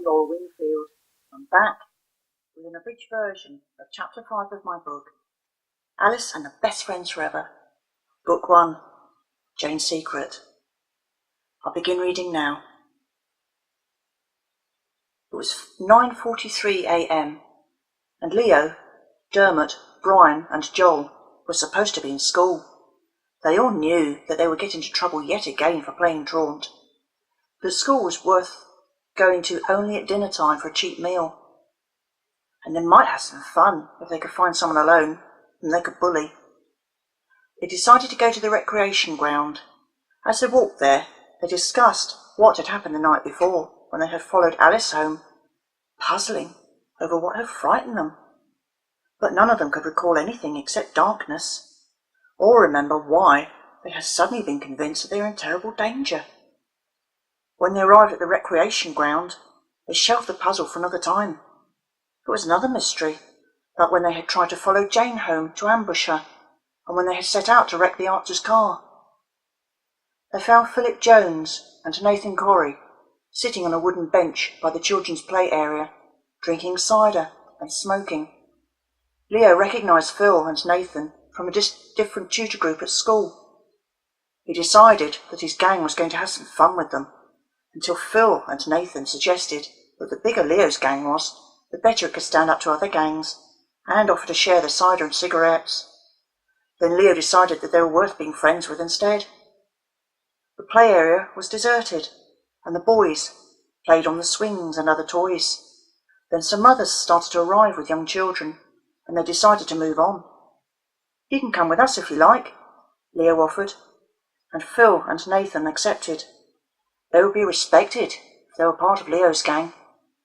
Laurel Wingfield. I'm back with an abridged version of Chapter 5 of my book, Alice and the Best Friends Forever, Book 1, Jane's Secret. I'll begin reading now. It was 9:43 a.m. and Leo, Dermot, Brian and Joel were supposed to be in school. They all knew that they would get into trouble yet again for playing truant. The school was worth going to only at dinner time for a cheap meal. And they might have some fun if they could find someone alone whom they could bully. They decided to go to the recreation ground. As they walked there, they discussed what had happened the night before when they had followed Alice home, puzzling over what had frightened them. But none of them could recall anything except darkness, or remember why they had suddenly been convinced that they were in terrible danger. When they arrived at the recreation ground, they shelved the puzzle for another time. It was another mystery, like when they had tried to follow Jane home to ambush her, and when they had set out to wreck the Archer's car. They found Philip Jones and Nathan Corrie sitting on a wooden bench by the children's play area, drinking cider and smoking. Leo recognised Phil and Nathan from a different tutor group at school. He decided that his gang was going to have some fun with them, until Phil and Nathan suggested that the bigger Leo's gang was, the better it could stand up to other gangs, and offer to share the cider and cigarettes. Then Leo decided that they were worth being friends with instead. The play area was deserted, and the boys played on the swings and other toys. Then some mothers started to arrive with young children, and they decided to move on. "You can come with us if you like," Leo offered, and Phil and Nathan accepted. They would be respected if they were part of Leo's gang.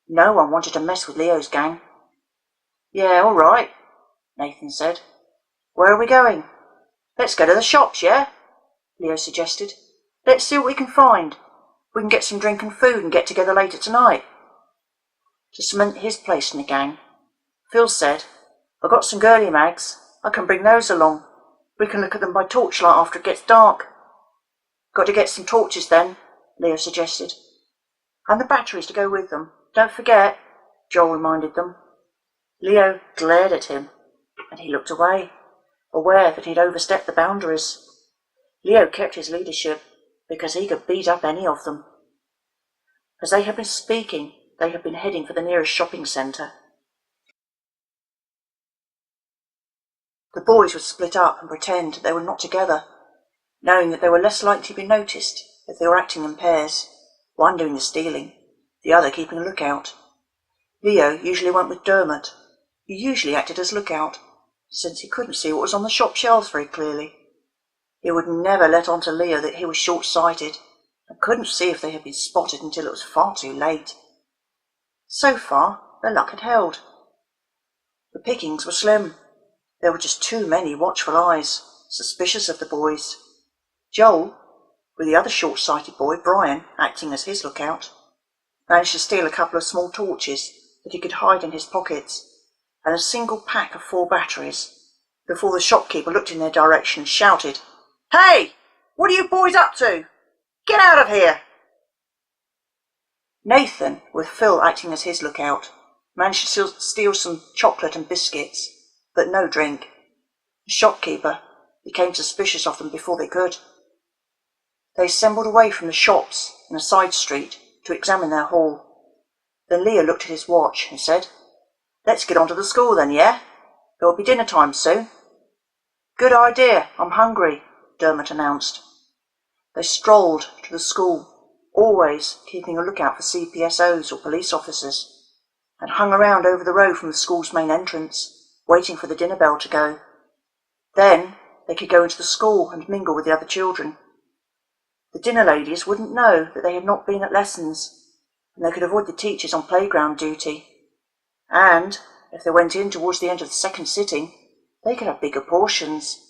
No one wanted to mess with Leo's gang. "Yeah, all right," Nathan said. "Where are we going?" "Let's go to the shops, yeah?" Leo suggested. "Let's see what we can find. We can get some drink and food and get together later tonight." To cement his place in the gang, Phil said, "I've got some girly mags. I can bring those along. We can look at them by torchlight after it gets dark." "Got to get some torches then," Leo suggested. "And the batteries to go with them. Don't forget," Joel reminded them. Leo glared at him, and he looked away, aware that he'd overstepped the boundaries. Leo kept his leadership because he could beat up any of them. As they had been speaking, they had been heading for the nearest shopping centre. The boys would split up and pretend they were not together, knowing that they were less likely to be noticed if they were acting in pairs, one doing the stealing, the other keeping a lookout. Leo usually went with Dermot, who usually acted as lookout, since he couldn't see what was on the shop shelves very clearly. He would never let on to Leo that he was short-sighted, and couldn't see if they had been spotted until it was far too late. So far, their luck had held. The pickings were slim. There were just too many watchful eyes, suspicious of the boys. Joel, with the other short-sighted boy, Brian, acting as his lookout, managed to steal a couple of small torches that he could hide in his pockets, and a single pack of 4 batteries, before the shopkeeper looked in their direction and shouted, "Hey! What are you boys up to? Get out of here!" Nathan, with Phil acting as his lookout, managed to steal some chocolate and biscuits, but no drink. The shopkeeper became suspicious of them before they could. They assembled away from the shops in a side street to examine their haul. Then Leo looked at his watch and said, "Let's get on to the school then, yeah? It will be dinner time soon." "Good idea, I'm hungry," Dermot announced. They strolled to the school, always keeping a lookout for CPSOs or police officers, and hung around over the road from the school's main entrance, waiting for the dinner bell to go. Then they could go into the school and mingle with the other children. The dinner ladies wouldn't know that they had not been at lessons, and they could avoid the teachers on playground duty. And, if they went in towards the end of the second sitting, they could have bigger portions,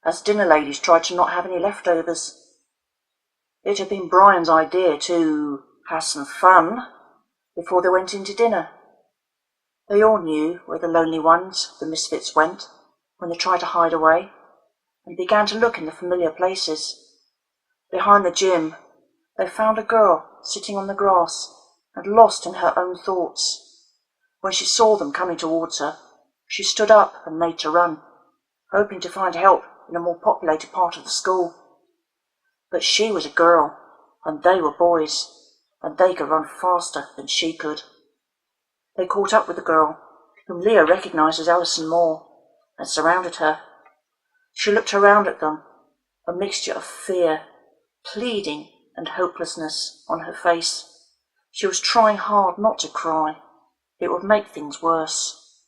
as dinner ladies tried to not have any leftovers. It had been Brian's idea to have some fun before they went into dinner. They all knew where the lonely ones, the misfits, went when they tried to hide away, and began to look in the familiar places. Behind the gym, they found a girl sitting on the grass and lost in her own thoughts. When she saw them coming towards her, she stood up and made to run, hoping to find help in a more populated part of the school. But she was a girl, and they were boys, and they could run faster than she could. They caught up with the girl, whom Leo recognised as Alison Moore, and surrounded her. She looked around at them, a mixture of fear, pleading, and hopelessness on her face. She was trying hard not to cry. It would make things worse.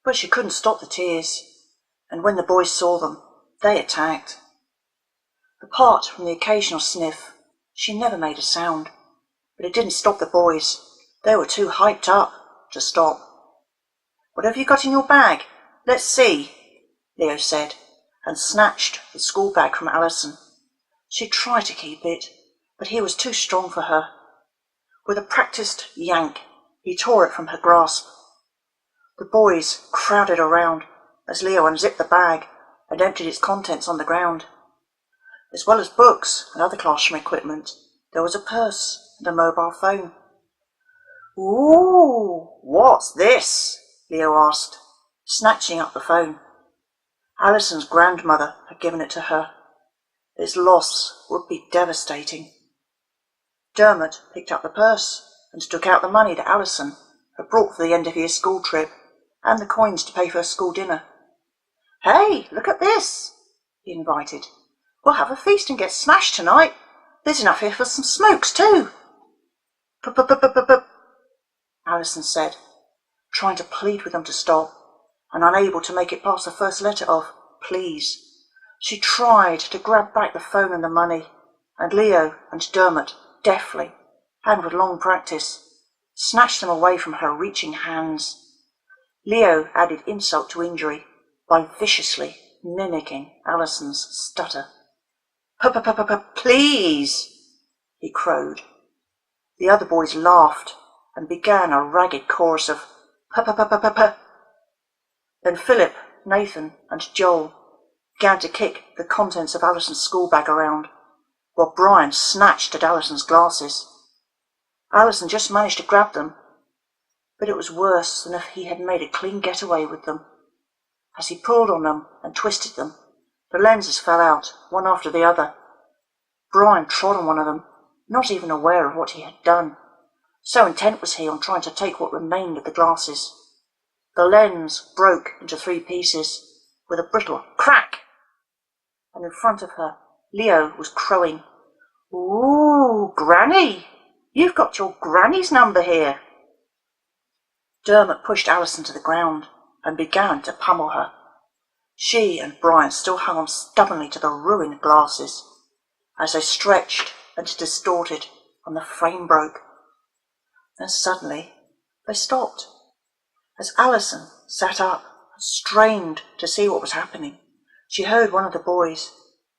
But she couldn't stop the tears, and when the boys saw them, they attacked. Apart from the occasional sniff, she never made a sound, but it didn't stop the boys. They were too hyped up to stop. "What have you got in your bag? Let's see," Leo said, and snatched the school bag from Alison. She tried to keep it, but he was too strong for her. With a practised yank, he tore it from her grasp. The boys crowded around as Leo unzipped the bag and emptied its contents on the ground. As well as books and other classroom equipment, there was a purse and a mobile phone. "Ooh, what's this?" Leo asked, snatching up the phone. Alison's grandmother had given it to her. Its loss would be devastating. Dermot picked up the purse and took out the money that Alison had brought for the end-of-year school trip and the coins to pay for her school dinner. "Hey, look at this," he invited. "We'll have a feast and get smashed tonight. There's enough here for some smokes too." "P-p-p-p-p-p," Alison said, trying to plead with them to stop, and unable to make it past the first letter of please. She tried to grab back the phone and the money, and Leo and Dermot deftly, and with long practice, snatched them away from her reaching hands. Leo added insult to injury by viciously mimicking Alison's stutter. "Please," he crowed. The other boys laughed and began a ragged chorus of "p-p-p-p-p-p." Then Philip, Nathan, and Joel began to kick the contents of Alison's school bag around, while Brian snatched at Alison's glasses. Alison just managed to grab them, but it was worse than if he had made a clean getaway with them. As he pulled on them and twisted them, the lenses fell out, one after the other. Brian trod on one of them, not even aware of what he had done. So intent was he on trying to take what remained of the glasses. The lens broke into 3 pieces, with a brittle crack, and in front of her, Leo was crowing, "Ooh, Granny! You've got your Granny's number here." Dermot pushed Alison to the ground and began to pummel her. She and Brian still hung on stubbornly to the ruined glasses as they stretched and distorted and the frame broke. Then suddenly they stopped. As Alison sat up and strained to see what was happening, she heard one of the boys,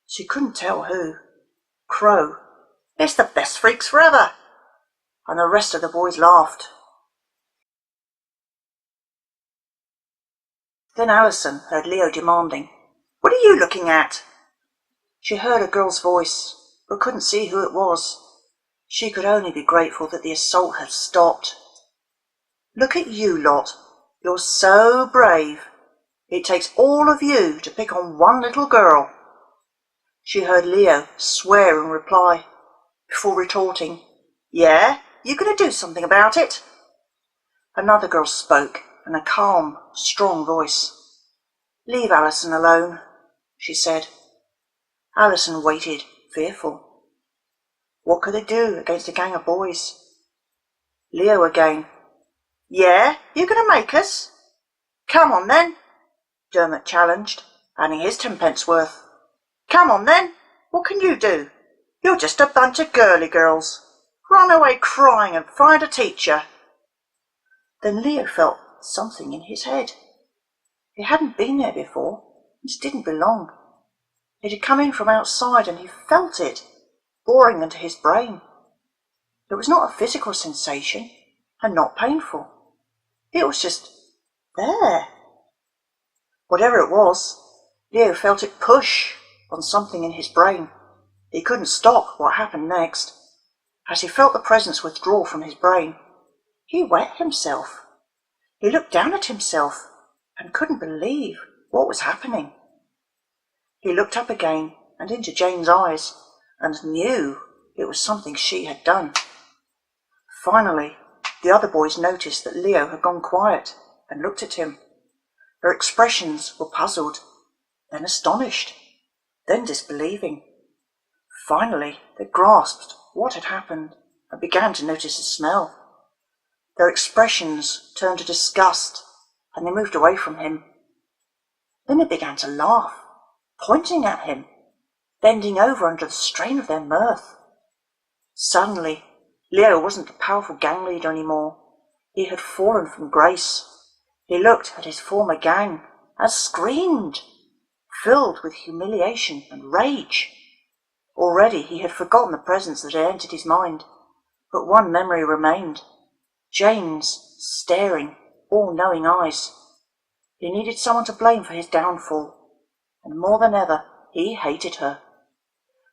she couldn't tell who, crow, "It's the best freaks forever!" And the rest of the boys laughed. Then Alison heard Leo demanding, "What are you looking at?" She heard a girl's voice, but couldn't see who it was. She could only be grateful that the assault had stopped. "Look at you lot. You're so brave. It takes all of you to pick on one little girl." She heard Leo swear in reply, before retorting, "Yeah, you gonna do something about it?" Another girl spoke in a calm, strong voice. "Leave Alison alone," she said. Alison waited, fearful. What could they do against a gang of boys? Leo again. "Yeah, you gonna make us?" "Come on then," Dermot challenged, adding his 10p worth. "Come on then, what can you do? You're just a bunch of girly girls. Run away crying and find a teacher." Then Leo felt something in his head. It hadn't been there before. It didn't belong. It had come in from outside and he felt it, boring into his brain. It was not a physical sensation and not painful. It was just there. Whatever it was, Leo felt it push on something in his brain. He couldn't stop what happened next. As he felt the presence withdraw from his brain, he wet himself. He looked down at himself and couldn't believe what was happening. He looked up again and into Jane's eyes and knew it was something she had done. Finally, the other boys noticed that Leo had gone quiet and looked at him. Their expressions were puzzled, then astonished, then disbelieving. Finally, they grasped what had happened and began to notice the smell. Their expressions turned to disgust and they moved away from him. Then they began to laugh, pointing at him, bending over under the strain of their mirth. Suddenly, Leo wasn't the powerful gang leader anymore. He had fallen from grace. He looked at his former gang and screamed, filled with humiliation and rage. Already he had forgotten the presence that had entered his mind, but one memory remained: Jane's staring, all-knowing eyes. He needed someone to blame for his downfall, and more than ever, he hated her.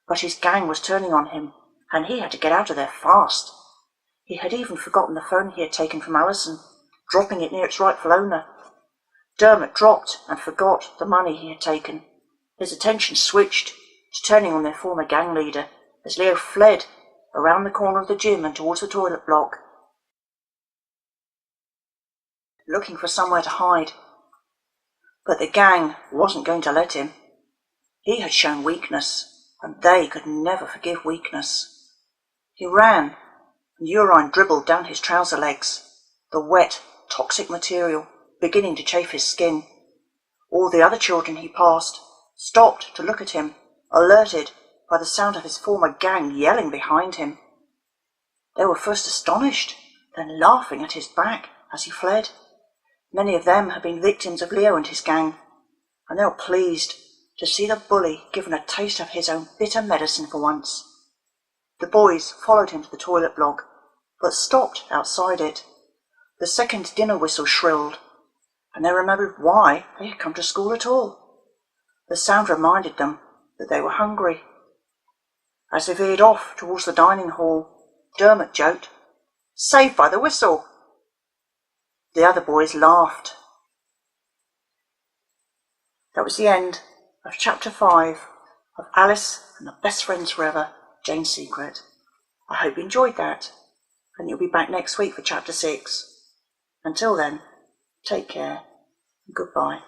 But his gang was turning on him, and he had to get out of there fast. He had even forgotten the phone he had taken from Alison, dropping it near its rightful owner. Dermot dropped and forgot the money he had taken. His attention switched to turning on their former gang leader as Leo fled around the corner of the gym and towards the toilet block, looking for somewhere to hide. But the gang wasn't going to let him. He had shown weakness, and they could never forgive weakness. He ran, and urine dribbled down his trouser legs, the wet, toxic material beginning to chafe his skin. All the other children he passed stopped to look at him, alerted by the sound of his former gang yelling behind him. They were first astonished, then laughing at his back as he fled. Many of them had been victims of Leo and his gang, and they were pleased to see the bully given a taste of his own bitter medicine for once. The boys followed him to the toilet block, but stopped outside it. The second dinner whistle shrilled, and they remembered why they had come to school at all. The sound reminded them that they were hungry. As they veered off towards the dining hall, Dermot joked, "Saved by the whistle." The other boys laughed. That was the end of Chapter 5 of Alice and the Best Friends Forever, Jane's Secret. I hope you enjoyed that, and you'll be back next week for Chapter 6. Until then, take care and goodbye.